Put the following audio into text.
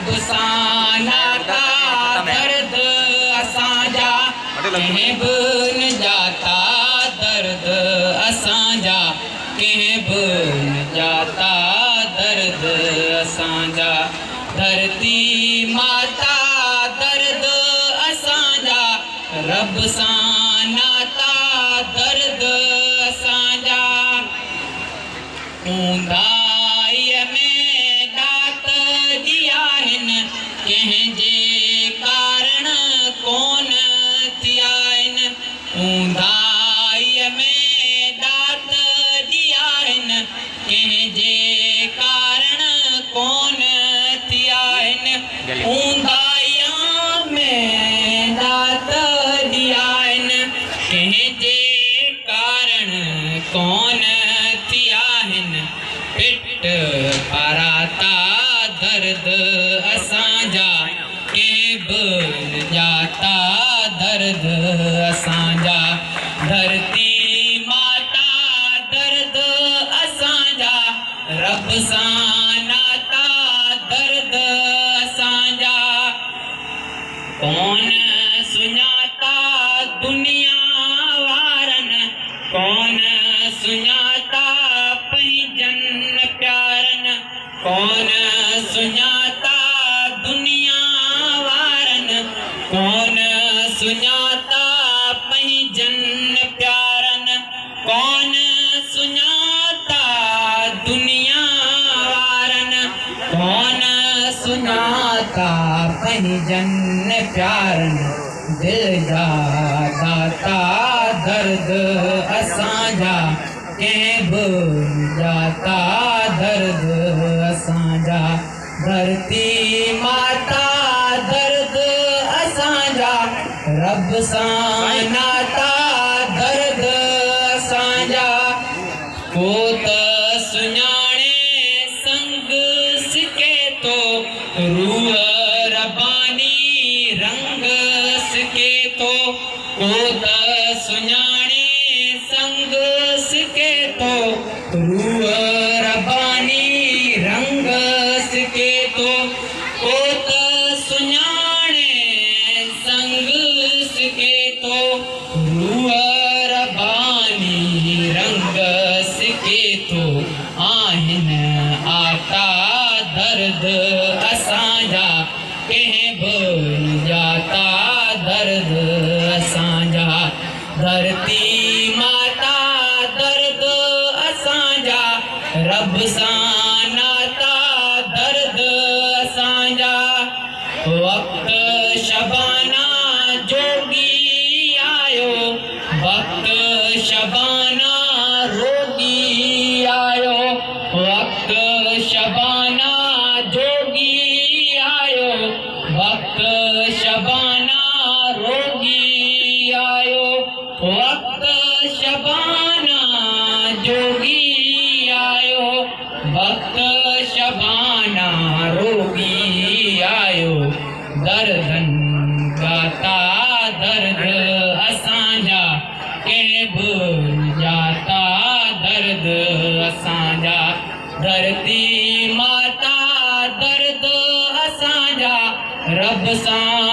रब सां नाता दर्द असांजा कंहिं बि न जाता दर्द असांजा कंहिं बि न जाता दर्द असांजा धरती माता दर्द असांजा रब सां नाता दर्द असांजा ऊंदाईअ में दात दिया आहिनि कंहिंजे कारण कोन थिया आहिनि ऊंदाईअ में दात दिया आहिनि कंहिंजे कारण कोन थिया आहिनि ऊंदाईअ में दात दिया आहिनि कंहिंजे कारण कोन थिया आहिनि पिट पाराता दर्द असांजा कंहिं बि न जाता दर्द असांजा धरती माता दर्द असांजा रब सां नाता दर्द असांजा कौन सुञाता दुनिया वारनि कौन सुञाता पंहिंजनि प्यारनि कौन सुञाता दुनिया वारनि कौन सुञाता पंहिंजनि प्यारनि कौन सुञाता दुनिया वारनि कौन सुञाता पंहिंजनि प्यारनि दिल जा दाता दर्द असांजा कंहिं बि न जाता दर्द असांजा धरती माता दर्द असांजा रब सां नाता दर्द असांजा को त सुञाणे संग सिके थो रूह रबानी रंग सिके थो को त सुञाणे संग सिके थो रूह रबानी रंग सिके थो को त सुञाणे संग सिके थो रूह रबानी रंग सिके थो आहिनि आता दर्द असांजा कंहिं बि न जाता दर्द असांजा धरती माता दर्द असांजा रब सां नाता दर्द असांजा वक़्तु शबाना जोगी आयो वक़्तु शबाना रोगी आयो वक़्तु शबाना जोगी आयो वक़्तु शबाना रोगी आयो वक़्तु शबाना जोगी आयो वक़्तु शबाना रोगी आयो दर्दनि गाता दर्द असांजा कंहिं बि न जाता दर्द असांजा धरती माता दर्द असांजा रब सां